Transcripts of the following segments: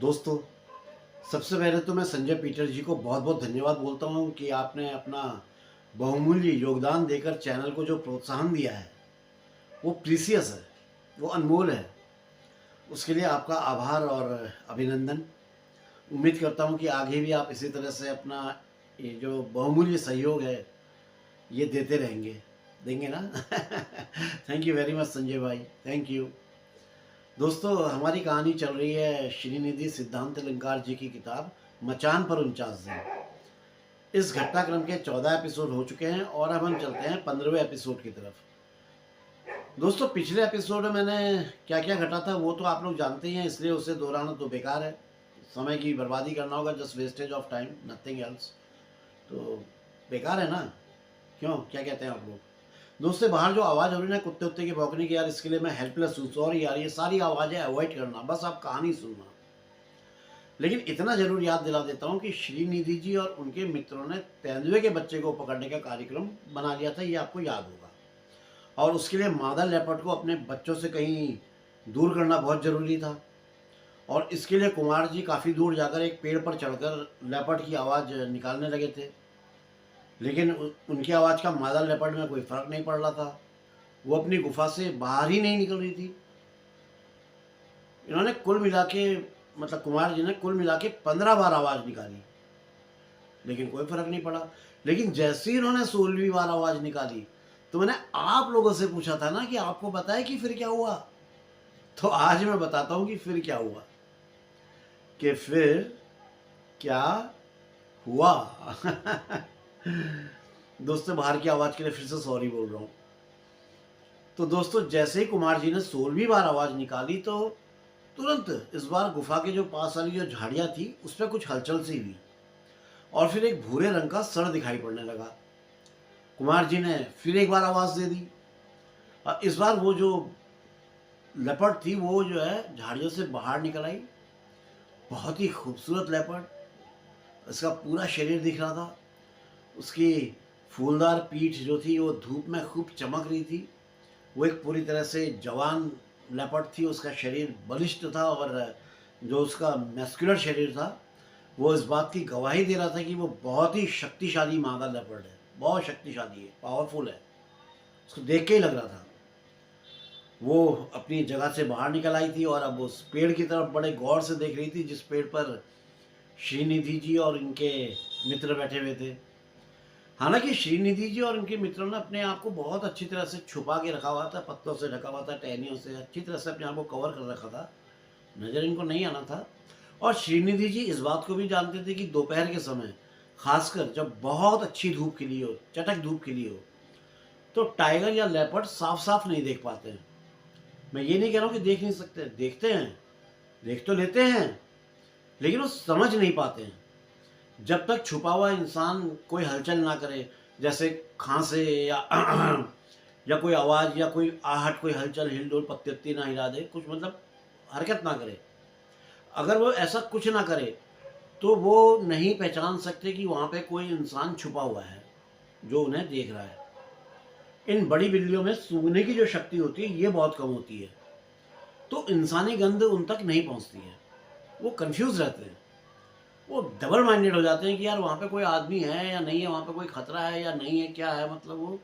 दोस्तों, सबसे पहले तो मैं संजय पीटर जी को बहुत बहुत धन्यवाद बोलता हूँ कि आपने अपना बहुमूल्य योगदान देकर चैनल को जो प्रोत्साहन दिया है वो प्रीसियस है, वो अनमोल है। उसके लिए आपका आभार और अभिनंदन। उम्मीद करता हूँ कि आगे भी आप इसी तरह से अपना ये जो बहुमूल्य सहयोग है ये देते रहेंगे, देंगे ना? Thank you very much Sanjay भाई, थैंक यू। दोस्तों, हमारी कहानी चल रही है श्रीनिधि सिद्धांत अलंकार जी की किताब मचान पर 49 दिन। इस घटनाक्रम के 14 एपिसोड हो चुके हैं और अब हम चलते हैं 15वें एपिसोड की तरफ। दोस्तों, पिछले एपिसोड में मैंने क्या क्या घटा था वो तो आप लोग जानते ही हैं, इसलिए उसे दोहराना तो बेकार है, समय की बर्बादी करना होगा, just wastage of time, nothing else. तो बेकार है ना? क्यों, क्या कहते हैं आप लोग? दोस्तों, बाहर जो आवाज़ हो रही है ना कुत्ते उत्ते की भौंकने की, यार इसके लिए मैं हेल्पलेस हूँ, सॉरी यार, ये सारी आवाज़ें अवॉइड करना, बस आप कहानी सुनना। लेकिन इतना जरूर याद दिला देता हूँ कि श्रीनिधि जी और उनके मित्रों ने तेंदुए के बच्चे को पकड़ने का कार्यक्रम बना लिया था, ये आपको याद होगा। और उसके लिए मादा लेपर्ड को अपने बच्चों से कहीं दूर करना बहुत ज़रूरी था। और इसके लिए कुमार जी काफ़ी दूर जाकर एक पेड़ पर चढ़कर लेपर्ड की आवाज़ निकालने लगे थे, लेकिन उनकी आवाज़ का मादा लेपर्ड में कोई फ़र्क नहीं पड़ रहा था। वो अपनी गुफा से बाहर ही नहीं निकल रही थी। इन्होंने कुल मिला के, मतलब कुमार जी ने कुल मिला के 15 बार आवाज़ निकाली, लेकिन कोई फ़र्क नहीं पड़ा। लेकिन जैसे ही इन्होंने 16वीं बार आवाज़ निकाली तो मैंने आप लोगों से पूछा था ना कि आपको पता है कि फिर क्या हुआ? तो आज मैं बताता हूँ कि फिर क्या हुआ, कि फिर क्या हुआ। दोस्तों, बाहर की आवाज़ के लिए फिर से सॉरी बोल रहा हूँ। तो दोस्तों, जैसे ही कुमार जी ने 16वीं बार आवाज़ निकाली तो तुरंत इस बार गुफा के जो पास वाली जो झाड़ियाँ थी उस पर कुछ हलचल सी हुई और फिर एक भूरे रंग का सर दिखाई पड़ने लगा। कुमार जी ने फिर एक बार आवाज़ दे दी और इस बार वो जो लेपर्ड थी वो जो है झाड़ियों से बाहर निकल आई। बहुत ही खूबसूरत लेपर्ड, उसका पूरा शरीर दिख रहा था, उसकी फूलदार पीठ जो थी वो धूप में खूब चमक रही थी। वो एक पूरी तरह से जवान लेपर्ड थी, उसका शरीर बलिष्ठ था और जो उसका मैस्कुलर शरीर था वो इस बात की गवाही दे रहा था कि वो बहुत ही शक्तिशाली मादा लेपर्ड है, बहुत शक्तिशाली है, पावरफुल है। उसको देख के ही लग रहा था। वो अपनी जगह से बाहर निकल आई थी और अब उस पेड़ की तरफ बड़े गौर से देख रही थी जिस पेड़ पर श्रीनिधि जी और इनके मित्र बैठे हुए थे। हालांकि श्रीनिधि जी और उनके मित्रों ने अपने आप को बहुत अच्छी तरह से छुपा के रखा हुआ था, पत्तों से ढका हुआ था, टहनियों से अच्छी तरह से अपने आप को कवर कर रखा था, नज़र इनको नहीं आना था। और श्रीनिधि जी इस बात को भी जानते थे कि दोपहर के समय, खासकर जब बहुत अच्छी धूप खिली हो, चटक धूप खिली हो, तो टाइगर या लेपर्ड साफ साफ नहीं देख पाते हैं। मैं ये नहीं कह रहा हूँ कि देख नहीं सकते, देखते हैं, देख तो लेते हैं, लेकिन वो समझ नहीं पाते हैं जब तक छुपा हुआ इंसान कोई हलचल ना करे, जैसे खांसे या या कोई आवाज़ या कोई आहट, कोई हलचल, हिलडोल, पत्ती उत्ती ना हिला दे, कुछ मतलब हरकत ना करे। अगर वो ऐसा कुछ ना करे तो वो नहीं पहचान सकते कि वहाँ पे कोई इंसान छुपा हुआ है जो उन्हें देख रहा है। इन बड़ी बिल्लियों में सूंघने की जो शक्ति होती है ये बहुत कम होती है, तो इंसानी गंध उन तक नहीं पहुँचती है। वो कंफ्यूज रहते हैं, वो डबल माइंडेड हो जाते हैं कि यार वहाँ पे कोई आदमी है या नहीं है, वहाँ पे कोई खतरा है या नहीं है, क्या है, मतलब वो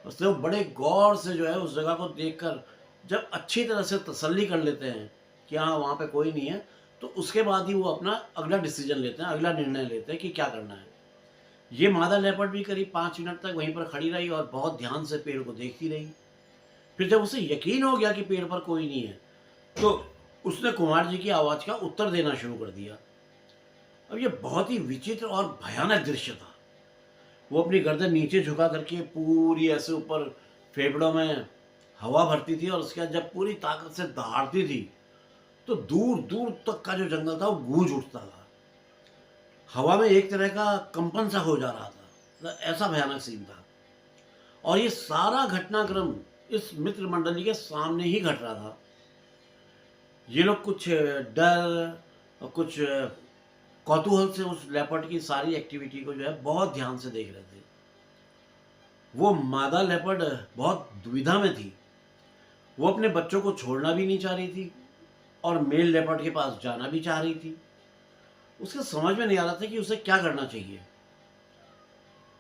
उससे वो बड़े गौर से जो है उस जगह को देखकर जब अच्छी तरह से तसल्ली कर लेते हैं कि हाँ वहाँ पे कोई नहीं है, तो उसके बाद ही वो अपना अगला डिसीजन लेते हैं, अगला निर्णय लेते हैं कि क्या करना है। ये मादा लेपर्ड भी करीब 5 मिनट तक वहीं पर खड़ी रही और बहुत ध्यान से पेड़ को देखती रही। फिर जब उसे यकीन हो गया कि पेड़ पर कोई नहीं है तो उसने कुमार जी की आवाज़ का उत्तर देना शुरू कर दिया। अब ये बहुत ही विचित्र और भयानक दृश्य था। वो अपनी गर्दन नीचे झुका करके पूरी ऐसे ऊपर फेफड़ों में हवा भरती थी और उसके बाद जब पूरी ताकत से दहाड़ती थी तो दूर दूर तक का जो जंगल था वो गूंज उठता था। हवा में एक तरह का कंपन सा हो जा रहा था, मतलब ऐसा भयानक सीन था। और ये सारा घटनाक्रम इस मित्र मंडली के सामने ही घट रहा था। ये लोग कुछ डर और कुछ कौतूहल से उस लेपर्ड की सारी एक्टिविटी को जो है बहुत ध्यान से देख रहे थे। वो मादा लेपर्ड बहुत दुविधा में थी। वो अपने बच्चों को छोड़ना भी नहीं चाह रही थी और मेल लेपर्ड के पास जाना भी चाह रही थी। उसके समझ में नहीं आ रहा था कि उसे क्या करना चाहिए।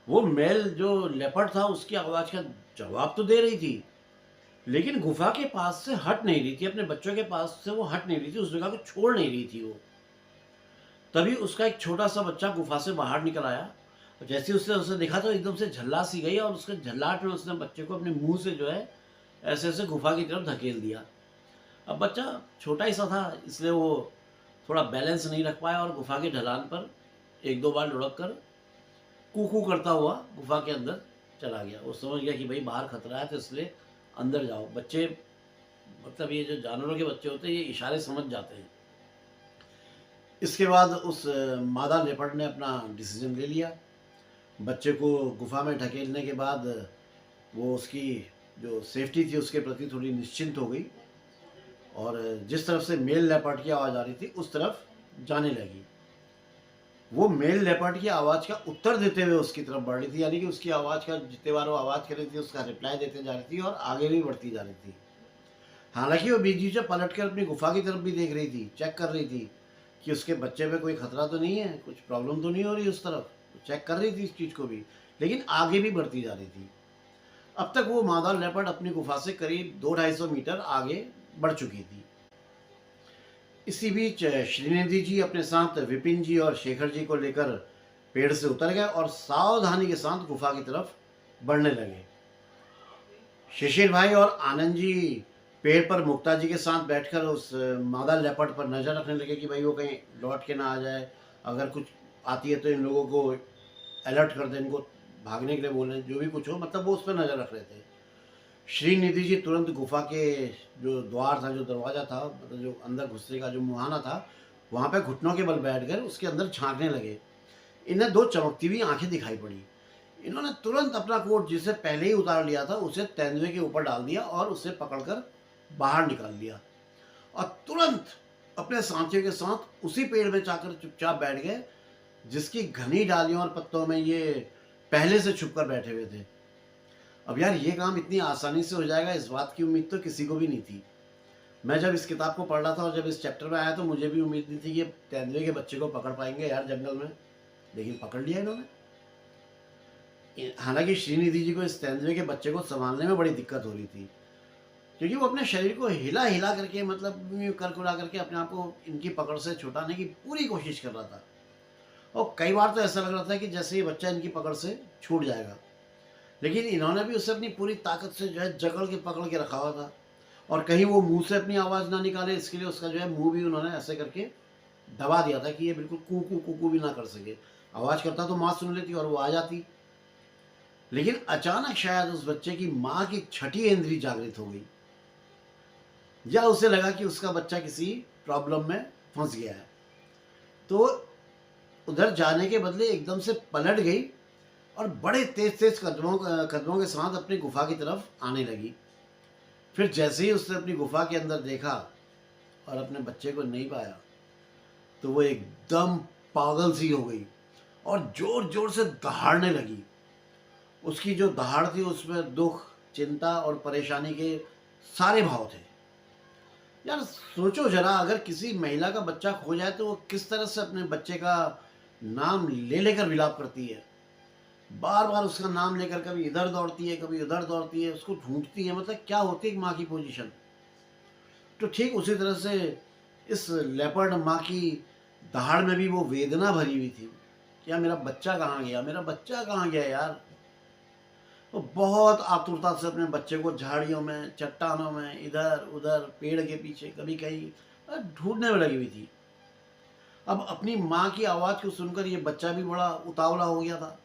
वो मेल जो लेपर्ड था उसकी आवाज़ का जवाब तो दे रही थी, लेकिन गुफा के पास से हट नहीं रही थी, अपने बच्चों के पास से वो हट नहीं रही थी, उस जगह को छोड़ नहीं रही थी वो। तभी उसका एक छोटा सा बच्चा गुफा से बाहर निकल आया। जैसे ही उसने उसे देखा तो एकदम से झल्ला सी गई और उसके झल्लाहट में उसने बच्चे को अपने मुंह से जो है ऐसे ऐसे गुफा की तरफ धकेल दिया। अब बच्चा छोटा ही सा था, इसलिए वो थोड़ा बैलेंस नहीं रख पाया और गुफा की ढलान पर एक दो बार लुढ़क कर कू करता हुआ गुफा के अंदर चला गया। वो समझ गया कि भाई बाहर खतरा है, तो इसलिए अंदर जाओ। बच्चे, मतलब ये जो जानवरों के बच्चे होते हैं, ये इशारे समझ जाते हैं। इसके बाद उस मादा लेपर्ड ने अपना डिसीजन ले लिया। बच्चे को गुफा में ढकेलने के बाद वो उसकी जो सेफ्टी थी उसके प्रति थोड़ी निश्चिंत हो गई और जिस तरफ से मेल लेपर्ड की आवाज़ आ रही थी उस तरफ जाने लगी। वो मेल लेपर्ड की आवाज़ का उत्तर देते हुए उसकी तरफ बढ़ रही थी, यानी कि उसकी आवाज़ का जितने बार वो आवाज़ कर रही थी उसका रिप्लाई देते जा रही थी और आगे भी बढ़ती जा रही थी। हालांकि वो बीच बीच में पलट कर अपनी गुफा की तरफ भी देख रही थी, चेक कर रही थी कि उसके बच्चे पे कोई खतरा तो नहीं है, कुछ प्रॉब्लम तो नहीं हो रही उस तरफ। चेक कर रही थी इस चीज़ को भी, लेकिन आगे भी बढ़ती जा रही थी। अब तक वो मादा लेपर्ड अपनी गुफा से करीब 200-250 मीटर आगे बढ़ चुकी थी। इसी बीच श्रीनिधि जी अपने साथ विपिन जी और शेखर जी को लेकर पेड़ से उतर गए और सावधानी के साथ गुफा की तरफ बढ़ने लगे। शिशिर भाई और आनंद जी पेड़ पर मुक्ता जी के साथ बैठकर उस मादा लेपर्ड पर नज़र रखने लगे कि भाई वो कहीं लौट के ना आ जाए, अगर कुछ आती है तो इन लोगों को अलर्ट कर दें, इनको भागने के लिए बोलें, जो भी कुछ हो, मतलब वो उस पर नज़र रख रहे थे। श्रीनिधि जी तुरंत गुफा के जो द्वार था, जो दरवाज़ा था, मतलब जो अंदर घुसने का जो मुहाना था, वहाँ पे घुटनों के बल बैठकर उसके अंदर झांकने लगे। इन्हें दो चमकती हुई आंखें दिखाई पड़ी। इन्होंने तुरंत अपना कोट जिसे पहले ही उतार लिया था उसे तेंदुए के ऊपर डाल दिया और उसे पकड़कर बाहर निकाल लिया और तुरंत अपने साथियों के साथ उसी पेड़ में जाकर चुपचाप बैठ गए जिसकी घनी डालियों और पत्तों में ये पहले से छुपकर बैठे हुए थे। अब यार ये काम इतनी आसानी से हो जाएगा इस बात की उम्मीद तो किसी को भी नहीं थी। मैं जब इस किताब को पढ़ रहा था और जब इस चैप्टर में आया तो मुझे भी उम्मीद नहीं थी कि तेंदुए के बच्चे को पकड़ पाएंगे यार जंगल में, लेकिन पकड़ लिया इन्होंने। हालांकि श्रीनिधि जी को इस तेंदुए के बच्चे को संभालने में बड़ी दिक्कत हो रही थी, क्योंकि वो अपने शरीर को हिला हिला करके, मतलब यूं कर कुरा करके अपने आप को इनकी पकड़ से छुटाने की पूरी कोशिश कर रहा था। और कई बार तो ऐसा लग रहा था कि जैसे ये बच्चा इनकी पकड़ से छूट जाएगा, लेकिन इन्होंने भी उसे अपनी पूरी ताकत से जो है जकड़ के पकड़ के रखा हुआ था और कहीं वो मुंह से अपनी आवाज़ ना निकाले, इसके लिए उसका जो है मुंह भी उन्होंने ऐसे करके दबा दिया था कि ये बिल्कुल कू कू भी ना कर सके। आवाज़ करता तो माँ सुन लेती और वो आ जाती। लेकिन अचानक शायद उस बच्चे की माँ की छठी इंद्री जागृत हो गई, या उसे लगा कि उसका बच्चा किसी प्रॉब्लम में फंस गया है, तो उधर जाने के बदले एकदम से पलट गई और बड़े तेज तेज कदमों के साथ अपनी गुफा की तरफ आने लगी। फिर जैसे ही उसने अपनी गुफा के अंदर देखा और अपने बच्चे को नहीं पाया तो वो एकदम पागल सी हो गई और जोर जोर से दहाड़ने लगी। उसकी जो दहाड़ थी उसमें दुख, चिंता और परेशानी के सारे भाव थे। यार सोचो जरा, अगर किसी महिला का बच्चा खो जाए तो वो किस तरह से अपने बच्चे का नाम ले लेकर विलाप करती है, बार बार उसका नाम लेकर कभी इधर दौड़ती है कभी उधर दौड़ती है, उसको ढूंढती है। मतलब क्या होती है एक माँ की पोजीशन। तो ठीक उसी तरह से इस लेपर्ड माँ की दहाड़ में भी वो वेदना भरी हुई थी। क्या मेरा बच्चा कहाँ गया, मेरा बच्चा कहाँ गया यार। वो बहुत आतुरता से अपने बच्चे को झाड़ियों में, चट्टानों में, इधर उधर, पेड़ के पीछे, कभी कहीं ढूंढने में लगी हुई थी। अब अपनी माँ की आवाज़ को सुनकर ये बच्चा भी बड़ा उतावला हो गया था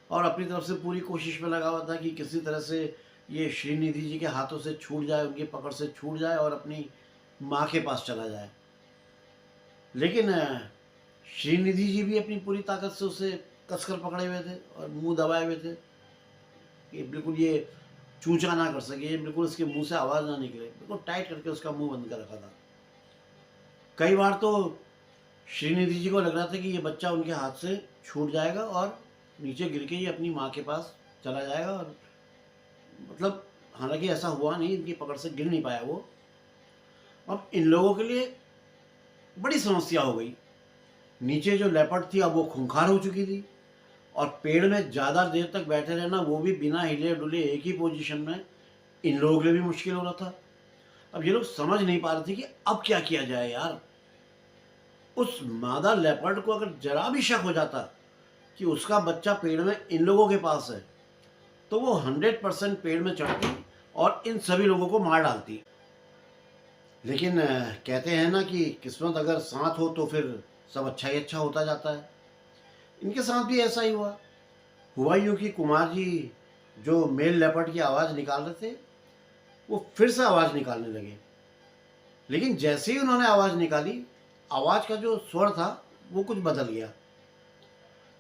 और अपनी तरफ से पूरी कोशिश में लगा हुआ था कि किसी तरह से ये श्रीनिधि जी के हाथों से छूट जाए, उनकी पकड़ से छूट जाए और अपनी माँ के पास चला जाए। लेकिन श्रीनिधि जी भी अपनी पूरी ताकत से उसे कसकर पकड़े हुए थे और मुंह दबाए हुए थे कि बिल्कुल ये चूचा ना कर सके, ये बिल्कुल उसके मुंह से आवाज़ ना निकले, बिल्कुल टाइट करके उसका मुंह बंद कर रखा था। कई बार तो श्रीनिधि जी को लग रहा था कि ये बच्चा उनके हाथ से छूट जाएगा और नीचे गिर के ये अपनी माँ के पास चला जाएगा, और मतलब हालांकि ऐसा हुआ नहीं, इनकी पकड़ से गिर नहीं पाया वो। अब इन लोगों के लिए बड़ी समस्या हो गई। नीचे जो लेपर्ड थी अब वो खूंखार हो चुकी थी, और पेड़ में ज़्यादा देर तक बैठे रहना, वो भी बिना हिले डुले एक ही पोजीशन में, इन लोगों के लिए भी मुश्किल हो रहा था। अब ये लोग समझ नहीं पा रहे थे कि अब क्या किया जाए यार। उस मादा लेपर्ड को अगर जरा भी शक हो जाता कि उसका बच्चा पेड़ में इन लोगों के पास है, तो वो 100% पेड़ में चढ़ती और इन सभी लोगों को मार डालती। लेकिन कहते हैं ना कि किस्मत अगर साथ हो तो फिर सब अच्छा ही अच्छा होता जाता है। इनके साथ भी ऐसा ही हुआ यूँ कि कुमार जी जो मेल लेपर्ड की आवाज़ निकाल रहे थे, वो फिर से आवाज़ निकालने लगे। लेकिन जैसे ही उन्होंने आवाज़ निकाली, आवाज़ का जो स्वर था वो कुछ बदल गया।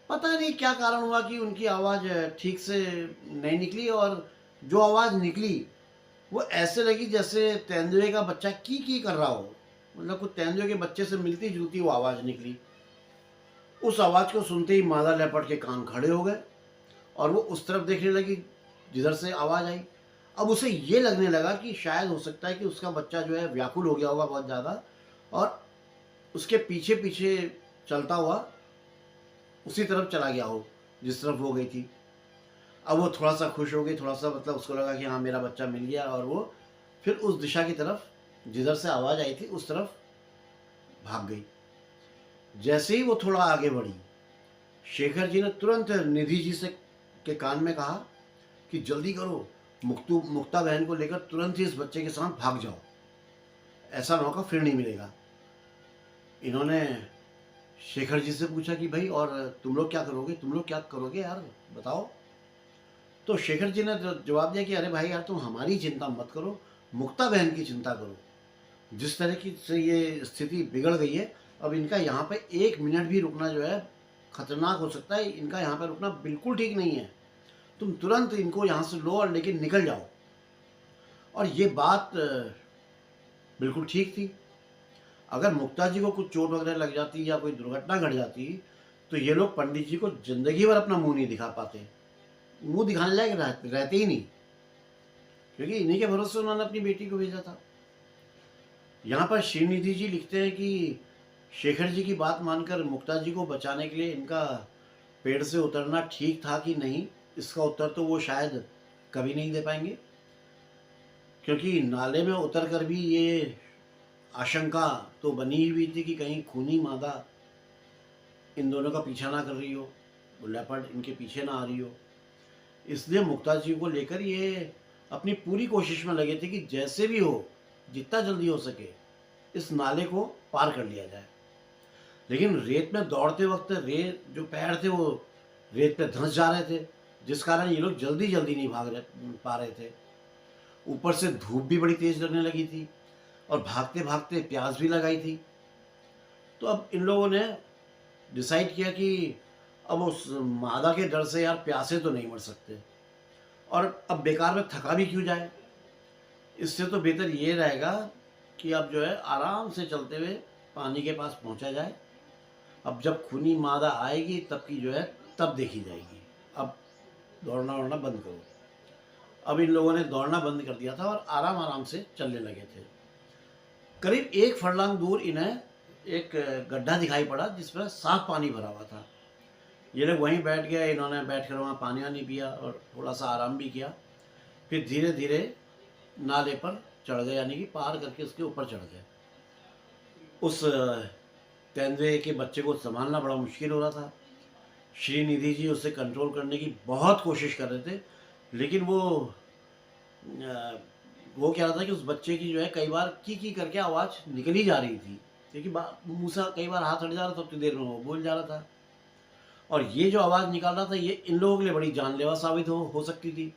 पता नहीं क्या कारण हुआ कि उनकी आवाज़ ठीक से नहीं निकली, और जो आवाज़ निकली वो ऐसे लगी जैसे तेंदुए का बच्चा की कर रहा हो। मतलब कुछ तेंदुए के बच्चे से मिलती जुलती वो आवाज़ निकली। उस आवाज़ को सुनते ही मादा लेपर्ड के कान खड़े हो गए और वो उस तरफ देखने लगी जिधर से आवाज़ आई। अब उसे ये लगने लगा कि शायद हो सकता है कि उसका बच्चा जो है व्याकुल हो गया होगा बहुत ज़्यादा, और उसके पीछे पीछे चलता हुआ उसी तरफ चला गया हो जिस तरफ वो गई थी। अब वो थोड़ा सा खुश हो गई, थोड़ा सा मतलब उसको लगा कि हाँ मेरा बच्चा मिल गया, और वो फिर उस दिशा की तरफ जिधर से आवाज़ आई थी उस तरफ भाग गई। जैसे ही वो थोड़ा आगे बढ़ी, शेखर जी ने तुरंत निधि जी से के कान में कहा कि जल्दी करो, मुक्ता बहन को लेकर तुरंत ही इस बच्चे के साथ भाग जाओ, ऐसा मौका फिर नहीं मिलेगा। इन्होंने शेखर जी से पूछा कि भाई और तुम लोग क्या करोगे, तुम लोग क्या करोगे यार बताओ। तो शेखर जी ने जवाब दिया कि अरे भाई यार तुम हमारी चिंता मत करो, मुक्ता बहन की चिंता करो। जिस तरह की से ये स्थिति बिगड़ गई है, अब इनका यहाँ पे 1 मिनट भी रुकना जो है खतरनाक हो सकता है। इनका यहाँ पे रुकना बिल्कुल ठीक नहीं है। तुम तुरंत इनको यहाँ से लो और लेके निकल जाओ। और ये बात बिल्कुल ठीक थी। अगर मुक्ता जी को कुछ चोट वगैरह लग जाती या कोई दुर्घटना घट जाती, तो ये लोग पंडित जी को जिंदगी भर अपना मुंह नहीं दिखा पाते। मुंह दिखाने लायक रहते ही नहीं, क्योंकि इन्हीं के भरोसे उन्होंने अपनी बेटी को भेजा था। यहाँ पर श्रीनिधि जी लिखते हैं कि शेखर जी की बात मानकर मुक्ता जी को बचाने के लिए इनका पेड़ से उतरना ठीक था कि नहीं, इसका उत्तर तो वो शायद कभी नहीं दे पाएंगे, क्योंकि नाले में उतर कर भी ये आशंका तो बनी ही हुई थी कि कहीं खूनी मादा इन दोनों का पीछा ना कर रही हो, वो लेपर्ड इनके पीछे ना आ रही हो। इसलिए मुक्ता जी को लेकर ये अपनी पूरी कोशिश में लगे थे कि जैसे भी हो, जितना जल्दी हो सके इस नाले को पार कर लिया जाए। लेकिन रेत में दौड़ते वक्त रेत जो पैर थे वो रेत पे धंस जा रहे थे, जिस कारण ये लोग जल्दी जल्दी नहीं पा रहे थे। ऊपर से धूप भी बड़ी तेज लगने लगी थी और भागते भागते प्यास भी लगाई थी। तो अब इन लोगों ने डिसाइड किया कि अब उस मादा के डर से यार प्यासे तो नहीं मर सकते, और अब बेकार में थका भी क्यों जाए। इससे तो बेहतर ये रहेगा कि अब जो है आराम से चलते हुए पानी के पास पहुंचा जाए। अब जब खूनी मादा आएगी तब की जो है तब देखी जाएगी। अब दौड़ना वौड़ना बंद करो। अब इन लोगों ने दौड़ना बंद कर दिया था और आराम आराम से चलने लगे थे। करीब 1 फरलांग दूर इन्हें एक गड्ढा दिखाई पड़ा जिसमें साफ पानी भरा हुआ था। ये लोग वहीं बैठ गए। इन्होंने बैठ कर वहाँ पानी वानी पिया और थोड़ा सा आराम भी किया। फिर धीरे धीरे नाले पर चढ़ गए, यानी कि पार करके उसके ऊपर चढ़ गए। उस तेंदुए के बच्चे को संभालना बड़ा मुश्किल हो रहा था। श्रीनिधि जी उसे कंट्रोल करने की बहुत कोशिश कर रहे थे, लेकिन अ, वो क्या था कि उस बच्चे की जो है कई बार की करके आवाज़ निकल ही जा रही थी, क्योंकि मुँह से कई बार हाथ हट जा रहा था, उतनी देर में वो बोल जा रहा था। और ये जो आवाज़ निकाल रहा था ये इन लोगों के लिए बड़ी जानलेवा साबित हो सकती थी,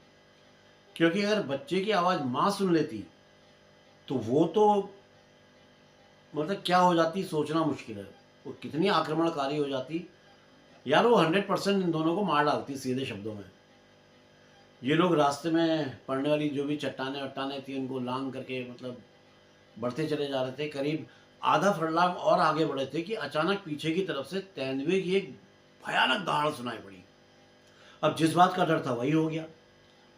क्योंकि अगर बच्चे की आवाज़ माँ सुन लेती तो वो तो मतलब क्या हो जाती सोचना मुश्किल है। वो कितनी आक्रमणकारी हो जाती यार। वो 100% इन दोनों को मार डालती सीधे शब्दों में। ये लोग रास्ते में पड़ने वाली जो भी चट्टाने वट्टाने थी उनको लांग करके मतलब बढ़ते चले जा रहे थे। करीब आधा फरलांग और आगे बढ़े थे कि अचानक पीछे की तरफ से तेंदुए की एक भयानक दहाड़ सुनाई पड़ी। अब जिस बात का डर था वही हो गया।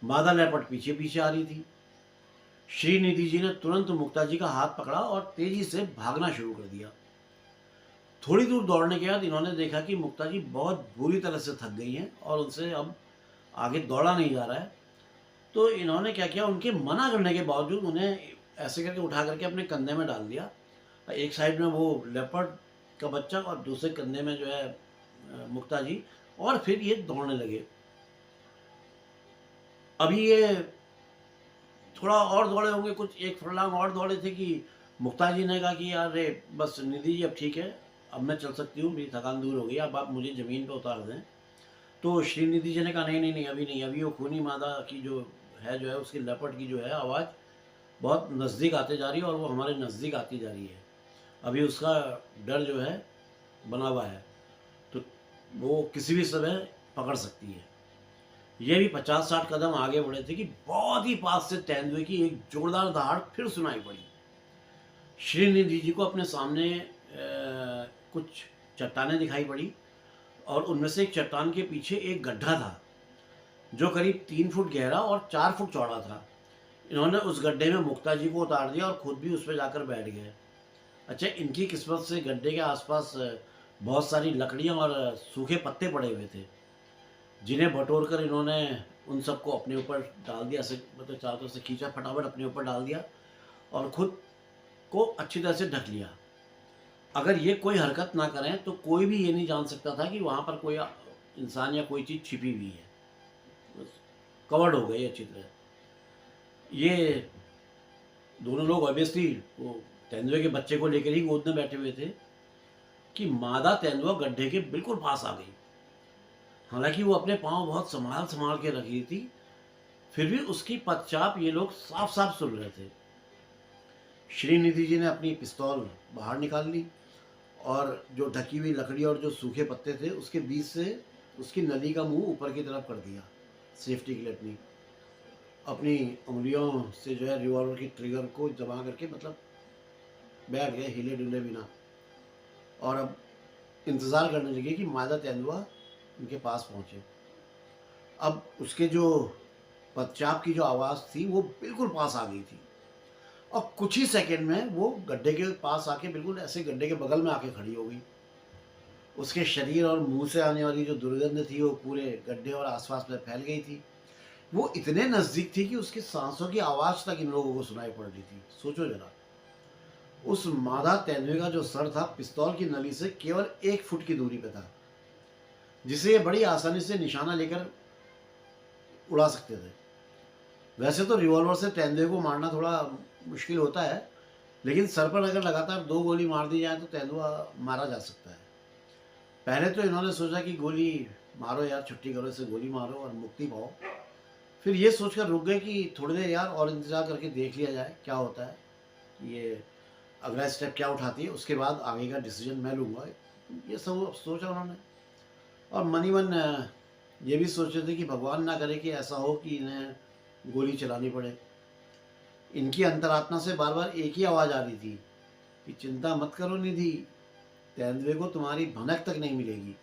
मादा लेपर्ड पीछे पीछे आ रही थी। श्रीनिधि जी ने तुरंत मुक्ता जी का हाथ पकड़ा और तेजी से भागना शुरू कर दिया। थोड़ी दूर दौड़ने के बाद इन्होंने देखा कि मुक्ता जी बहुत बुरी तरह से थक गई हैं और उनसे अब आगे दौड़ा नहीं जा रहा है। तो इन्होंने क्या किया, उनके मना करने के बावजूद उन्हें ऐसे करके उठा करके अपने कंधे में डाल दिया। एक साइड में वो लेपर्ड का बच्चा और दूसरे कंधे में जो है मुक्ता जी, और फिर ये दौड़ने लगे। अभी ये थोड़ा और दौड़े होंगे, कुछ एक फरलांग और दौड़े थे कि मुक्ता जी ने कहा कि यार रे बस निधि जी अब ठीक है, अब मैं चल सकती हूँ, मेरी थकान दूर हो गई, अब आप मुझे ज़मीन पे उतार दें। तो श्रीनिधि जी ने कहा नहीं नहीं नहीं, अभी नहीं, अभी वो खूनी मादा की जो है उसकी लेपर्ड की जो है आवाज़ बहुत नज़दीक आते जा रही है और वो हमारे नज़दीक आती जा रही है। अभी उसका डर जो है बना हुआ है, तो वो किसी भी समय पकड़ सकती है। ये भी 50-60 कदम आगे बढ़े थे कि बहुत ही पास से तेंदुए की एक जोरदार दहाड़ फिर सुनाई पड़ी। श्रीनिधि जी को अपने सामने कुछ चट्टानें दिखाई पड़ी और उनमें से एक चट्टान के पीछे एक गड्ढा था, जो करीब 3 फुट गहरा और 4 फुट चौड़ा था। इन्होंने उस गड्ढे में मुक्ता जी को उतार दिया और खुद भी उस पे जाकर बैठ गए। अच्छा, इनकी किस्मत से गड्ढे के आसपास बहुत सारी लकड़ियाँ और सूखे पत्ते पड़े हुए थे, जिन्हें बटोर कर इन्होंने उन सबको अपने ऊपर डाल दिया, ऐसे मतलब चारों तरफ से खींचा फटाफट अपने ऊपर डाल दिया और खुद को अच्छी तरह से ढक लिया। अगर ये कोई हरकत ना करें तो कोई भी ये नहीं जान सकता था कि वहाँ पर कोई इंसान या कोई चीज़ छिपी हुई है। बस कवर्ड हो गई अच्छी तरह। ये दोनों लोग ऑब्वियसली वो तेंदुए के बच्चे को लेकर ही गोद में बैठे हुए थे कि मादा तेंदुआ गड्ढे के बिल्कुल पास आ गई। हालांकि वो अपने पाँव बहुत संभाल संभाल के रखी थी, फिर भी उसकी पदचाप ये लोग साफ साफ सुन रहे थे। श्रीनिधि जी ने अपनी पिस्तौल बाहर निकाल ली और जो ढकी हुई लकड़ी और जो सूखे पत्ते थे उसके बीच से उसकी नली का मुंह ऊपर की तरफ कर दिया, सेफ्टी के लिए अपनी अपनी उंगलियों से जो है रिवॉल्वर की ट्रिगर को जमा करके, मतलब बैठ गए हिले डुले बिना, और अब इंतज़ार करने लगे कि मादा तेंदुआ उनके पास पहुँचे। अब उसके जो पदचाप की जो आवाज़ थी वो बिल्कुल पास आ गई थी और कुछ ही सेकंड में वो गड्ढे के पास आके बिल्कुल ऐसे गड्ढे के बगल में आके खड़ी हो गई। उसके शरीर और मुंह से आने वाली जो दुर्गंध थी वो पूरे गड्ढे और आसपास में फैल गई थी। वो इतने नज़दीक थी कि उसकी सांसों की आवाज़ तक इन लोगों को सुनाई पड़ रही थी। सोचो जरा, उस मादा तेंदुए का जो सर था पिस्तौल की नली से केवल 1 फुट की दूरी पे था, जिसे ये बड़ी आसानी से निशाना लेकर उड़ा सकते थे। वैसे तो रिवॉल्वर से तेंदुए को मारना थोड़ा मुश्किल होता है, लेकिन सर पर अगर लगातार 2 गोली मार दी जाए तो तेंदुआ मारा जा सकता है। पहले तो इन्होंने सोचा कि गोली मारो यार, छुट्टी करो, इसे गोली मारो और मुक्ति पाओ। फिर ये सोचकर रुक गए कि थोड़ी देर यार और इंतज़ार करके देख लिया जाए क्या होता है, ये अगला स्टेप क्या उठाती है, उसके बाद आगे का डिसीजन मैं लूँगा। ये सब सोचा उन्होंने और मन ही मन ये भी सोच रहे थे कि भगवान ना करे कि ऐसा हो कि इन्हें गोली चलानी पड़े। इनकी अंतरात्मा से बार बार एक ही आवाज़ आ रही थी कि चिंता मत करो निधि, तेंदुए को तुम्हारी भनक तक नहीं मिलेगी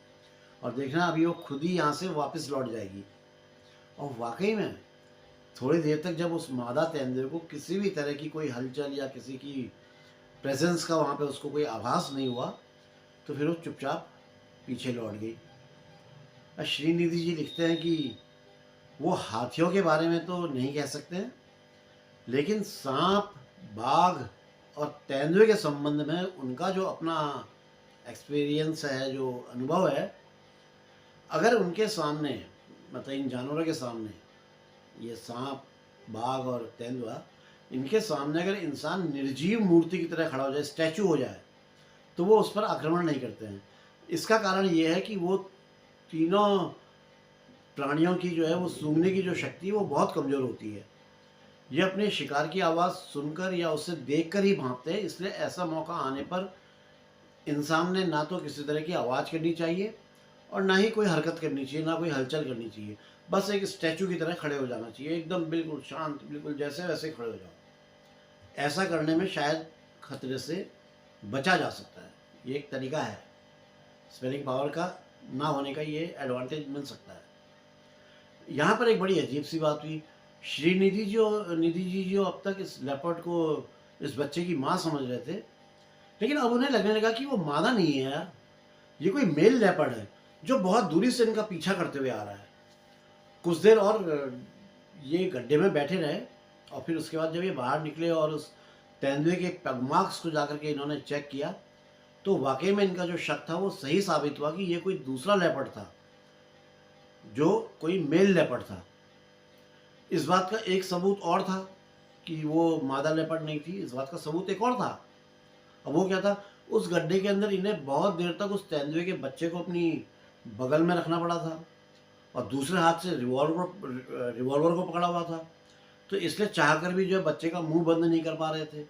और देखना अभी वो खुद ही यहाँ से वापस लौट जाएगी। और वाकई में थोड़ी देर तक जब उस मादा तेंदुए को किसी भी तरह की कोई हलचल या किसी की प्रेजेंस का वहाँ पे उसको कोई आभास नहीं हुआ, तो फिर वो चुपचाप पीछे लौट गई। श्रीनिधि जी लिखते हैं कि वो हाथियों के बारे में तो नहीं कह सकते हैं, लेकिन सांप, बाघ और तेंदुए के संबंध में उनका जो अपना एक्सपीरियंस है, जो अनुभव है, अगर उनके सामने, मतलब इन जानवरों के सामने, ये सांप, बाघ और तेंदुआ, इनके सामने अगर इंसान निर्जीव मूर्ति की तरह खड़ा हो जाए, स्टैचू हो जाए, तो वो उस पर आक्रमण नहीं करते हैं। इसका कारण ये है कि वो तीनों प्राणियों की जो है वो सूंघने की जो शक्ति है वो बहुत कमज़ोर होती है। ये अपने शिकार की आवाज़ सुनकर या उसे देखकर ही भागते हैं, इसलिए ऐसा मौका आने पर इंसान ने ना तो किसी तरह की आवाज़ करनी चाहिए और ना ही कोई हरकत करनी चाहिए, ना कोई हलचल करनी चाहिए। बस एक स्टैचू की तरह खड़े हो जाना चाहिए, एकदम बिल्कुल शांत, बिल्कुल जैसे वैसे खड़े हो जाओ। ऐसा करने में शायद खतरे से बचा जा सकता है। ये एक तरीका है, स्पेलिंग पावर का ना होने का ये एडवांटेज मिल सकता है। यहाँ पर एक बड़ी अजीब सी बात हुई। निधि जी जो अब तक इस लेपर्ड को, इस बच्चे की माँ समझ रहे थे, लेकिन अब उन्हें लगने लगा कि वो मादा नहीं है यार, ये कोई मेल लेपर्ड है जो बहुत दूरी से इनका पीछा करते हुए आ रहा है। कुछ देर और ये गड्ढे में बैठे रहे, और फिर उसके बाद जब ये बाहर निकले और उस तेंदुए के पग मार्क्स को जाकर के इन्होंने चेक किया, तो वाकई में इनका जो शक था वो सही साबित हुआ कि ये कोई दूसरा लेपर्ड था, जो कोई मेल लेपर्ड था। इस बात का एक सबूत और था कि वो मादा लेपर्ड नहीं थी। इस बात का सबूत एक और था। अब वो क्या था, उस गड्ढे के अंदर इन्हें बहुत देर तक उस तेंदुए के बच्चे को अपनी बगल में रखना पड़ा था, और दूसरे हाथ से रिवॉल्वर को पकड़ा हुआ था। तो इसलिए चाहकर भी जो है बच्चे का मुंह बंद नहीं कर पा रहे थे।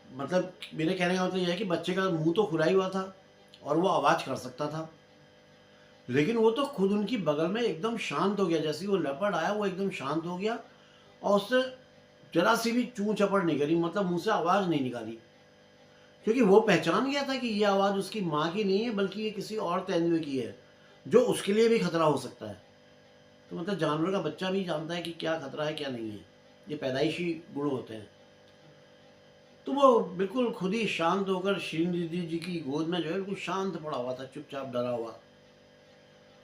मतलब मेरे कहने का मतलब यह है कि बच्चे का मुंह तो खुला ही हुआ था और वो आवाज़ कर सकता था, लेकिन वो तो खुद उनकी बगल में एकदम शांत हो गया। जैसे ही वो लेपर्ड आया वो एकदम शांत हो गया, और उससे जरा सी भी चूं चपड़ नहीं करी, मतलब मुंह से आवाज़ नहीं निकाली, क्योंकि वो पहचान गया था कि ये आवाज़ उसकी माँ की नहीं है, बल्कि ये किसी और तेंदुए की है, जो उसके लिए भी खतरा हो सकता है। तो मतलब जानवर का बच्चा भी जानता है कि क्या खतरा है क्या नहीं है, ये पैदाइशी गुण होते हैं। तो वो बिल्कुल खुद ही शांत होकर श्रीनिधि जी की गोद में जो है बिल्कुल शांत पड़ा हुआ था, चुपचाप डरा हुआ।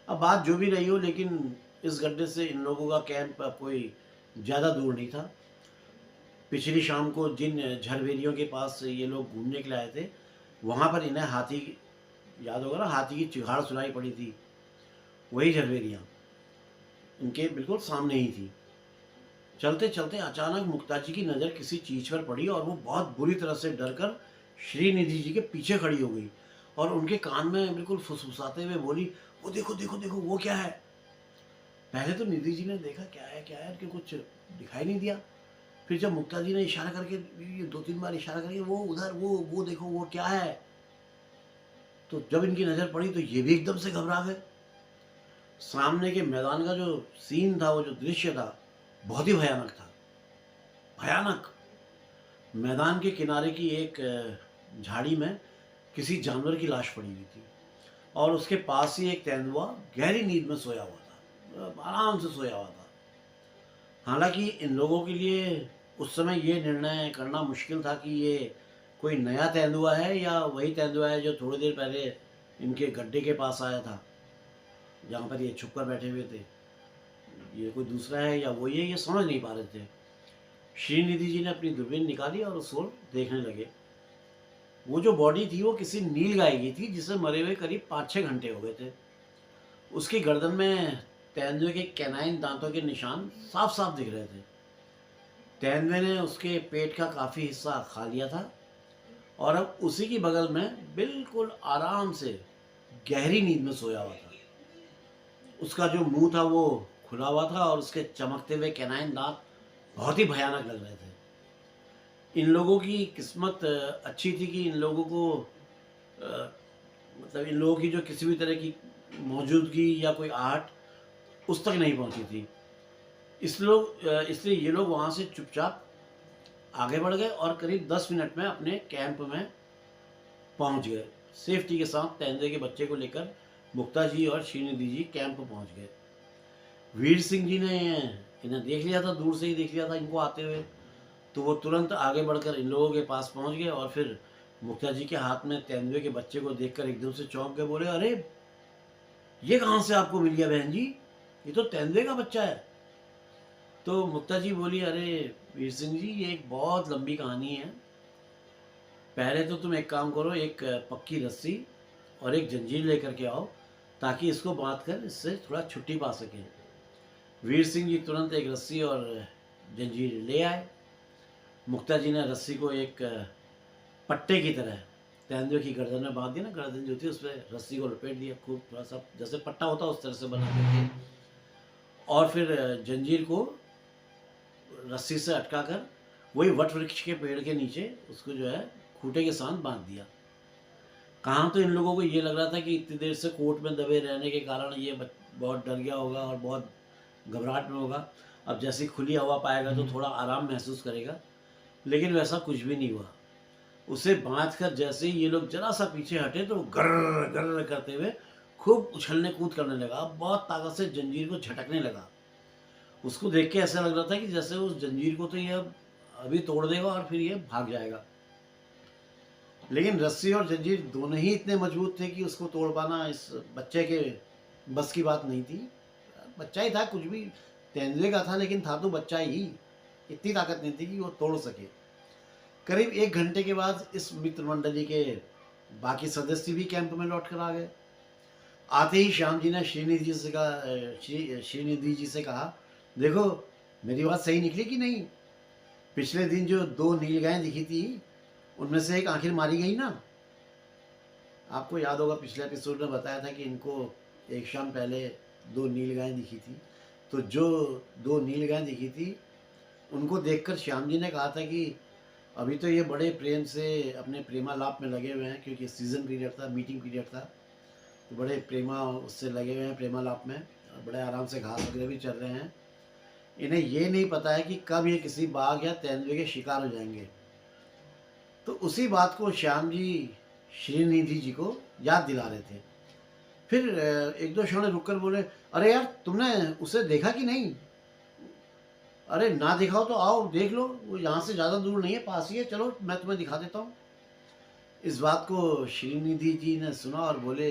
अब बात जो भी रही हो, लेकिन इस गड्ढे से इन लोगों का कैंप अब कोई ज़्यादा दूर नहीं था। पिछली शाम को जिन झरवेरियों के पास ये लोग घूमने के लिए आए थे, वहाँ पर इन्हें हाथी, याद होगा ना, हाथी की चिहाड़ सुनाई पड़ी थी। वही झरवेरियाँ इनके बिल्कुल सामने ही थी। चलते चलते अचानक मुक्ता जी की नज़र किसी चीज़ पर पड़ी, और वो बहुत बुरी तरह से डरकर श्रीनिधि जी के पीछे खड़ी हो गई, और उनके कान में बिल्कुल फुसफुसाते हुए बोली, वो देखो देखो देखो, वो क्या है। पहले तो निधि जी ने देखा क्या है कि कुछ दिखाई नहीं दिया। फिर जब मुक्ता जी ने इशारा करके, ये 2-3 बार इशारा करके, वो उधर, वो देखो वो क्या है, तो जब इनकी नज़र पड़ी तो ये भी एकदम से घबरा गए। सामने के मैदान का जो सीन था, वो जो दृश्य था, बहुत ही भयानक था। भयानक। मैदान के किनारे की एक झाड़ी में किसी जानवर की लाश पड़ी हुई थी, और उसके पास ही एक तेंदुआ गहरी नींद में सोया हुआ था, आराम से सोया हुआ था। हालांकि इन लोगों के लिए उस समय ये निर्णय करना मुश्किल था कि ये कोई नया तेंदुआ है या वही तेंदुआ है जो थोड़ी देर पहले इनके गड्ढे के पास आया था, जहाँ पर ये छुप कर बैठे हुए थे। ये कोई दूसरा है या वही है, ये समझ नहीं पा रहे थे। श्रीनिधि जी ने अपनी दूरबीन निकाली और उस ओर देखने लगे। वो जो बॉडी थी वो किसी नील गाय की थी, जिसे मरे हुए करीब 5-6 घंटे हो गए थे। उसकी गर्दन में तेंदुए के कैनाइन दांतों के निशान साफ साफ दिख रहे थे। तेंदुए ने उसके पेट का काफ़ी हिस्सा खा लिया था, और अब उसी की बगल में बिल्कुल आराम से गहरी नींद में सोया हुआ था। उसका जो मुंह था वो खुला हुआ था, और उसके चमकते हुए कैनाइन दांत बहुत ही भयानक लग रहे थे। इन लोगों की किस्मत अच्छी थी कि इन लोगों को अ, मतलब इन लोगों की जो किसी भी तरह की मौजूदगी या कोई आहट उस तक नहीं पहुंची थी। इसलिए ये लोग वहाँ से चुपचाप आगे बढ़ गए, और करीब 10 मिनट में अपने कैंप में पहुंच गए। सेफ्टी के साथ तेंदुए के बच्चे को लेकर मुक्ता जी और श्रीनिधि जी कैंप पहुंच गए। वीर सिंह जी ने इन्हें देख लिया था, दूर से ही देख लिया था इनको आते हुए, तो वो तुरंत आगे बढ़कर इन लोगों के पास पहुंच गए, और फिर मुक्ता जी के हाथ में तेंदुए के बच्चे को देखकर एकदम से चौंक गए। बोले, अरे ये कहाँ से आपको मिल गया बहन जी, ये तो तेंदुए का बच्चा है। तो मुक्ता जी बोली, अरे वीर सिंह जी, ये एक बहुत लंबी कहानी है। पहले तो तुम एक काम करो, एक पक्की रस्सी और एक जंजीर लेकर के आओ, ताकि इसको बांध कर इससे थोड़ा छुट्टी पा सकें। वीर सिंह जी तुरंत एक रस्सी और जंजीर ले आए। मुक्ता जी ने रस्सी को एक पट्टे की तरह तेंदुए की गर्दन में बांध दिया ना, गर्दन जो थी उस पर रस्सी को लपेट दिया, खूब थोड़ा सा जैसे पट्टा होता उस तरह से बना करके, और फिर जंजीर को रस्सी से अटका कर वही वट वृक्ष के पेड़ के नीचे उसको जो है खूंटे के साथ बांध दिया। कहाँ तो इन लोगों को ये लग रहा था कि इतनी देर से कोर्ट में दबे रहने के कारण ये बहुत डर गया होगा और बहुत घबराहट में होगा, अब जैसे ही खुली हवा पाएगा तो थोड़ा आराम महसूस करेगा, लेकिन वैसा कुछ भी नहीं हुआ। उसे बांध कर जैसे ही ये लोग जरा सा पीछे हटे तो गर्र गर्र करते हुए खूब उछलने कूद करने लगा, अब बहुत ताकत से जंजीर को झटकने लगा। उसको देख के ऐसा लग रहा था कि जैसे उस जंजीर को तो ये अब अभी तोड़ देगा और फिर ये भाग जाएगा। लेकिन रस्सी और जंजीर दोनों ही इतने मजबूत थे कि उसको तोड़ पाना इस बच्चे के बस की बात नहीं थी। बच्चा ही था, कुछ भी तेंदुए का था, लेकिन था तो बच्चा ही। इतनी ताकत नहीं थी कि वो तोड़ सके। करीब 1 घंटे के बाद इस मित्र मंडली के बाकी सदस्य भी कैंप में लौट कर आ गए। आते ही श्याम जी ने श्रीनिधि जी से कहा, देखो मेरी बात सही निकली कि नहीं? पिछले दिन जो 2 नीलगायें दिखी थी, उनमें से एक आखिर मारी गई ना? आपको याद होगा पिछले एपिसोड में बताया था कि इनको एक शाम पहले 2 नीलगायें दिखी थी। तो जो 2 नीलगायें दिखी थी, उनको देखकर श्याम जी ने कहा था कि अभी तो ये बड़े प्रेम से अपने प्रेमालाप में लगे हुए हैं, क्योंकि सीज़न पीरियड था, मीटिंग पीरियड था, तो बड़े प्रेमा उससे लगे हुए हैं, प्रेमालाप में, और बड़े आराम से घास वगैरह भी चल रहे हैं। इन्हें ये नहीं पता है कि कब ये किसी बाघ या तेंदुए के शिकार हो जाएंगे। तो उसी बात को श्याम जी श्रीनिधि जी को याद दिला रहे थे। फिर 1-2 क्षण रुक कर बोले, अरे यार तुमने उसे देखा कि नहीं? अरे ना देखा हो तो आओ देख लो, वो यहाँ से ज़्यादा दूर नहीं है, पास ही है, चलो मैं तुम्हें दिखा देता हूँ। इस बात को श्रीनिधि जी ने सुना और बोले,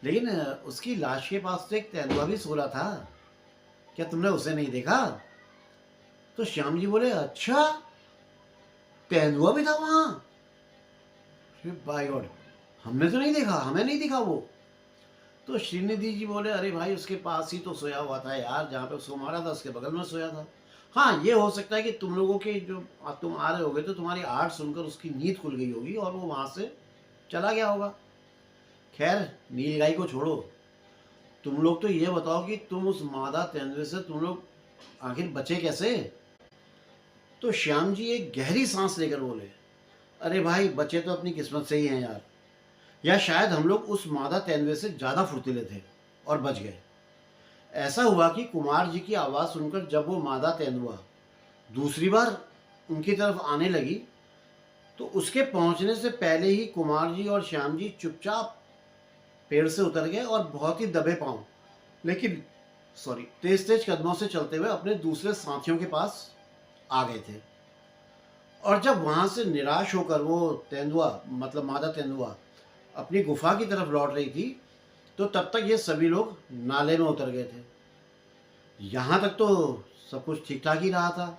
लेकिन उसकी लाश के पास तो एक तेंदुआ भी सो रहा था, क्या तुमने उसे नहीं देखा? तो श्याम जी बोले, अच्छा तेंदुआ भी था वहाँ? बाय गॉड, हमने तो नहीं देखा, हमें नहीं दिखा वो। तो श्रीनिधि जी बोले, अरे भाई उसके पास ही तो सोया हुआ था यार, जहाँ पे उसको मारा था उसके बगल में सोया था। हाँ, ये हो सकता है कि तुम लोगों के जो तुम आ रहे होगे तो तुम्हारी आहट सुनकर उसकी नींद खुल गई होगी और वो वहाँ से चला गया होगा। खैर नीलगाई को छोड़ो, तुम लोग तो ये बताओ कि तुम उस मादा तेंदुए से तुम लोग आखिर बचे कैसे? तो श्याम जी एक गहरी सांस लेकर बोले, अरे भाई बचे तो अपनी किस्मत से ही हैं यार, या शायद हम लोग उस मादा तेंदुए से ज़्यादा फुर्तीले थे और बच गए। ऐसा हुआ कि कुमार जी की आवाज़ सुनकर जब वो मादा तेंदुआ दूसरी बार उनकी तरफ आने लगी, तो उसके पहुंचने से पहले ही कुमार जी और श्याम जी चुपचाप पेड़ से उतर गए और बहुत ही दबे पांव, लेकिन तेज तेज कदमों से चलते हुए अपने दूसरे साथियों के पास आ गए थे। और जब वहां से निराश होकर वो तेंदुआ, मतलब मादा तेंदुआ, अपनी गुफा की तरफ लौट रही थी, तो तब तक ये सभी लोग नाले में उतर गए थे। यहाँ तक तो सब कुछ ठीक ठाक ही रहा था,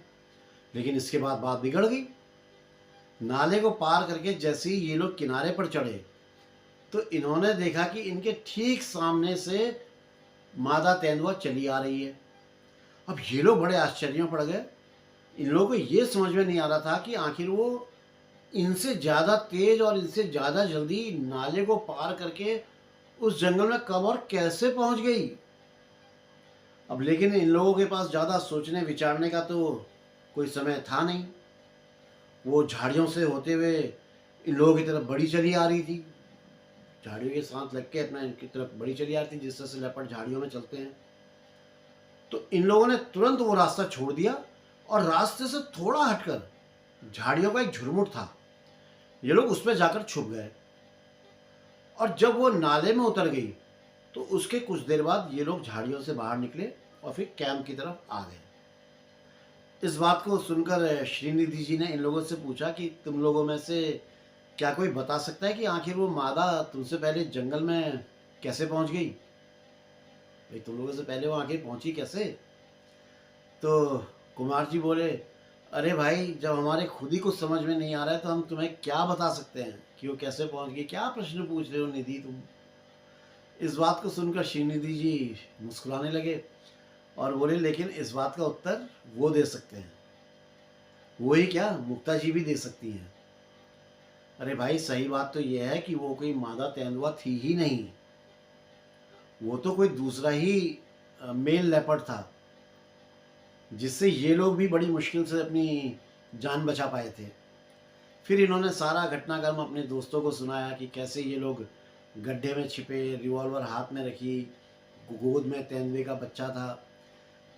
लेकिन इसके बाद बात बिगड़ गई। नाले को पार करके जैसे ही ये लोग किनारे पर चढ़े, तो इन्होंने देखा कि इनके ठीक सामने से मादा तेंदुआ चली आ रही है। अब ये लोग बड़े आश्चर्य में पड़ गए। इन लोगों को ये समझ में नहीं आ रहा था कि आखिर वो इनसे ज़्यादा तेज और इनसे ज़्यादा जल्दी नाले को पार करके उस जंगल में कब और कैसे पहुंच गई। अब लेकिन इन लोगों के पास ज़्यादा सोचने विचारने का तो कोई समय था नहीं। वो झाड़ियों से होते हुए इन लोगों की तरफ बढ़ी चली आ रही थी, झाड़ियों के साथ लग के अपने इनकी तरफ बढ़ी चली आ रही थी, जिस तरह से लेपर्ड झाड़ियों में चलते हैं। तो इन लोगों ने तुरंत वो रास्ता छोड़ दिया और रास्ते से थोड़ा हटकर झाड़ियों का एक झुरमुट था, ये लोग उस पर जाकर छुप गए। और जब वो नाले में उतर गई, तो उसके कुछ देर बाद ये लोग झाड़ियों से बाहर निकले और फिर कैंप की तरफ आ गए। इस बात को सुनकर श्रीनिधि जी ने इन लोगों से पूछा कि तुम लोगों में से क्या कोई बता सकता है कि आखिर वो मादा तुमसे पहले जंगल में कैसे पहुंच गई? भाई तुम लोगों से पहले वो आखिर पहुंची कैसे? तो कुमार जी बोले, अरे भाई जब हमारे खुद ही कुछ समझ में नहीं आ रहा है तो हम तुम्हें क्या बता सकते हैं कि वो कैसे पहुंच गई? क्या प्रश्न पूछ रहे हो निधि तुम? इस बात को सुनकर श्रीनिधि जी मुस्कुराने लगे और बोले, लेकिन इस बात का उत्तर वो दे सकते हैं। वो ही क्या, मुक्ता जी भी दे सकती हैं। अरे भाई सही बात तो यह है कि वो कोई मादा तेंदुआ थी ही नहीं, वो तो कोई दूसरा ही मेल लेपर्ड था, जिससे ये लोग भी बड़ी मुश्किल से अपनी जान बचा पाए थे। फिर इन्होंने सारा घटनाक्रम अपने दोस्तों को सुनाया कि कैसे ये लोग गड्ढे में छिपे, रिवॉल्वर हाथ में रखी, गोद में तेंदुए का बच्चा था।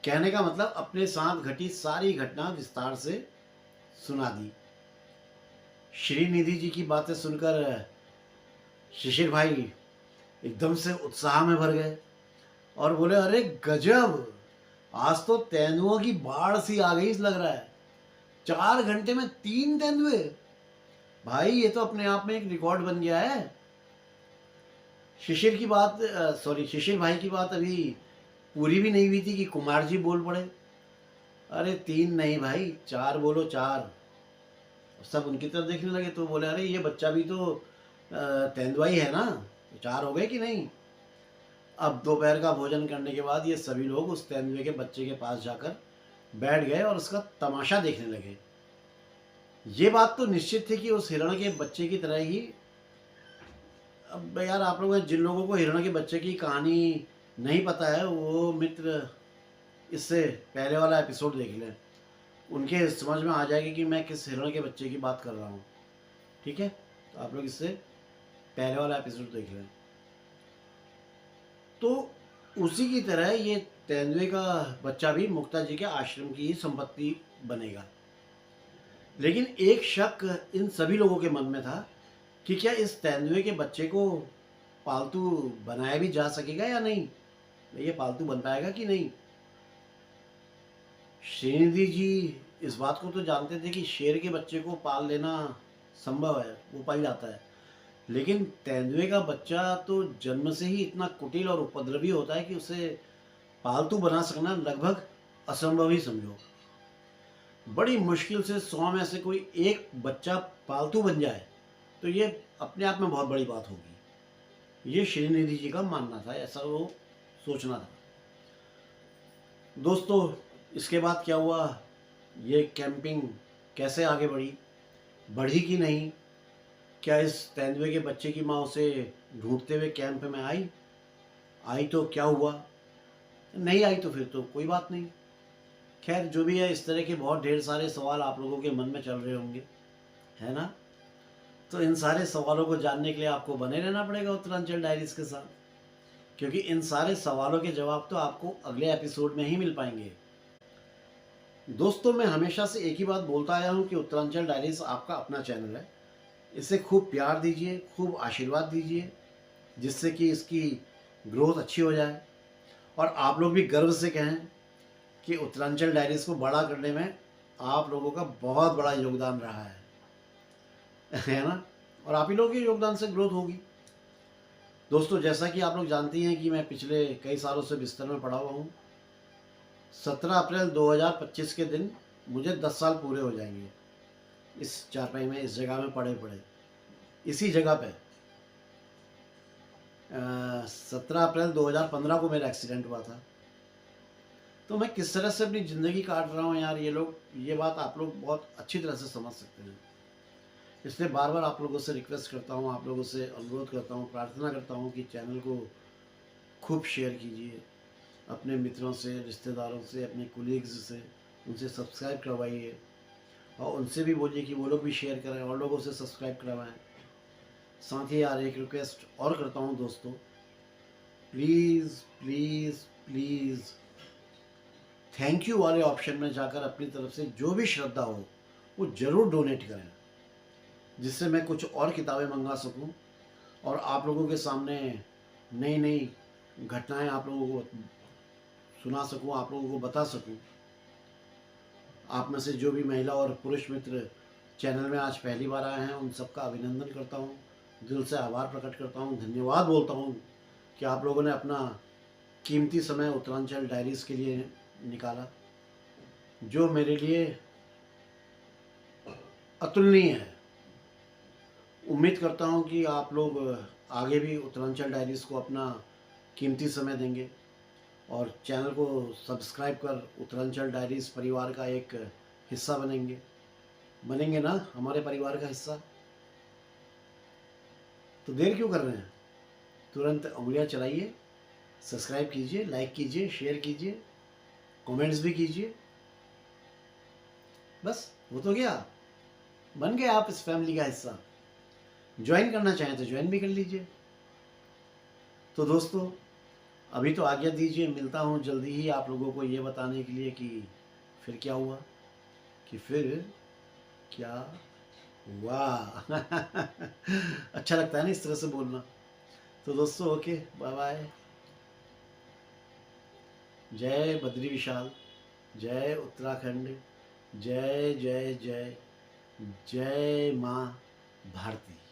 कहने का मतलब अपने साथ घटी सारी घटना विस्तार से सुना दी। श्रीनिधि जी की बातें सुनकर शिशिर भाई एकदम से उत्साह में भर गए और बोले, अरे गजब, आज तो तेंदुओं की बाढ़ सी आ गई लग रहा है। 4 घंटे में 3 तेंदुए। भाई ये तो अपने आप में एक रिकॉर्ड बन गया है। शिशिर की बात, सॉरी, शिशिर भाई की बात अभी पूरी भी नहीं हुई थी कि कुमार जी बोल पड़े। अरे 3 नहीं भाई, 4 बोलो, 4। सब उनकी तरफ देखने लगे तो बोले अरे ये बच्चा भी तो तेंदुआ ही है ना, तो 4 हो गए कि नहीं। अब दोपहर का भोजन करने के बाद ये सभी लोग उस तेंदुए के बच्चे के पास जाकर बैठ गए और उसका तमाशा देखने लगे। ये बात तो निश्चित थी कि उस हिरण के बच्चे की तरह ही, अब यार आप लोग जिन लोगों को हिरण के बच्चे की कहानी नहीं पता है वो मित्र इससे पहले वाला एपिसोड देख लें, उनके समझ में आ जाएगी कि मैं किस हिरण के बच्चे की बात कर रहा हूँ। ठीक है, तो आप लोग इससे पहले वाला एपिसोड देख लें। तो उसी की तरह ये तेंदुए का बच्चा भी मुक्ता जी के आश्रम की ही संपत्ति बनेगा। लेकिन एक शक इन सभी लोगों के मन में था कि क्या इस तेंदुए के बच्चे को पालतू बनाया भी जा सकेगा या नहीं, ये पालतू बन पाएगा कि नहीं। श्रीनिधि जी इस बात को तो जानते थे कि शेर के बच्चे को पाल लेना संभव है, वो पाल जाता है, लेकिन तेंदुए का बच्चा तो जन्म से ही इतना कुटिल और उपद्रवी होता है कि उसे पालतू बना सकना लगभग असंभव ही समझो। बड़ी मुश्किल से 100 में से कोई एक बच्चा पालतू बन जाए तो ये अपने आप में बहुत बड़ी बात होगी, ये श्रीनिधि जी का मानना था, ऐसा वो सोचना था। दोस्तों इसके बाद क्या हुआ, ये कैंपिंग कैसे आगे बढ़ी कि नहीं, क्या इस तेंदुए के बच्चे की माँ उसे ढूंढते हुए कैंप में आई तो क्या हुआ, नहीं आई तो फिर तो कोई बात नहीं। खैर जो भी है, इस तरह के बहुत ढेर सारे सवाल आप लोगों के मन में चल रहे होंगे, है ना। तो इन सारे सवालों को जानने के लिए आपको बने रहना पड़ेगा उत्तरांचल डायरीज के साथ, क्योंकि इन सारे सवालों के जवाब तो आपको अगले एपिसोड में ही मिल पाएंगे। दोस्तों मैं हमेशा से एक ही बात बोलता आया हूँ कि उत्तरांचल डायरीज आपका अपना चैनल है, इसे खूब प्यार दीजिए, खूब आशीर्वाद दीजिए, जिससे कि इसकी ग्रोथ अच्छी हो जाए और आप लोग भी गर्व से कहें कि उत्तरांचल डायरीज को बड़ा करने में आप लोगों का बहुत बड़ा योगदान रहा है ना, और आप ही लोगों के योगदान से ग्रोथ होगी। दोस्तों जैसा कि आप लोग जानती हैं कि मैं पिछले कई सालों से बिस्तर में पड़ा हुआ हूँ। 17 अप्रैल 2025 के दिन मुझे 10 साल पूरे हो जाएंगे इस चारपाई में, इस जगह में पड़े पड़े, इसी जगह पे। 17 अप्रैल 2015 को मेरा एक्सीडेंट हुआ था। तो मैं किस तरह से अपनी ज़िंदगी काट रहा हूँ यार, ये बात आप लोग बहुत अच्छी तरह से समझ सकते हैं। इसलिए बार बार आप लोगों से रिक्वेस्ट करता हूँ, आप लोगों से अनुरोध करता हूँ, प्रार्थना करता हूँ कि चैनल को खूब शेयर कीजिए, अपने मित्रों से, रिश्तेदारों से, अपने कोलीग्स से, उनसे सब्सक्राइब करवाइए और उनसे भी बोलिए कि वो लोग भी शेयर करें और लोगों से सब्सक्राइब करवाएं। साथ ही यार एक रिक्वेस्ट और करता हूँ दोस्तों, please please please thank you वाले ऑप्शन में जाकर अपनी तरफ से जो भी श्रद्धा हो वो ज़रूर डोनेट करें, जिससे मैं कुछ और किताबें मंगा सकूं और आप लोगों के सामने नई नई घटनाएं आप लोगों को सुना सकूं, आप लोगों को बता सकूं। आप में से जो भी महिला और पुरुष मित्र चैनल में आज पहली बार आए हैं उन सबका अभिनंदन करता हूं, दिल से आभार प्रकट करता हूं, धन्यवाद बोलता हूं कि आप लोगों ने अपना कीमती समय उत्तरांचल डायरीज के लिए निकाला, जो मेरे लिए अतुलनीय है। उम्मीद करता हूं कि आप लोग आगे भी उत्तरांचल डायरीज को अपना कीमती समय देंगे और चैनल को सब्सक्राइब कर उत्तरांचल डायरीज परिवार का एक हिस्सा बनेंगे ना, हमारे परिवार का हिस्सा। तो देर क्यों कर रहे हैं, तुरंत उंगलियां चलाइए, सब्सक्राइब कीजिए, लाइक कीजिए, शेयर कीजिए, कमेंट्स भी कीजिए। बस वो तो गया, बन गए आप इस फैमिली का हिस्सा। ज्वाइन करना चाहें तो ज्वाइन भी कर लीजिए। तो दोस्तों अभी तो आज्ञा दीजिए, मिलता हूँ जल्दी ही आप लोगों को ये बताने के लिए कि फिर क्या हुआ, कि फिर क्या हुआ अच्छा लगता है ना इस तरह से बोलना। तो दोस्तों ओके, बाय बाय। जय बद्री विशाल, जय उत्तराखंड, जय जय जय, जय माँ भारती।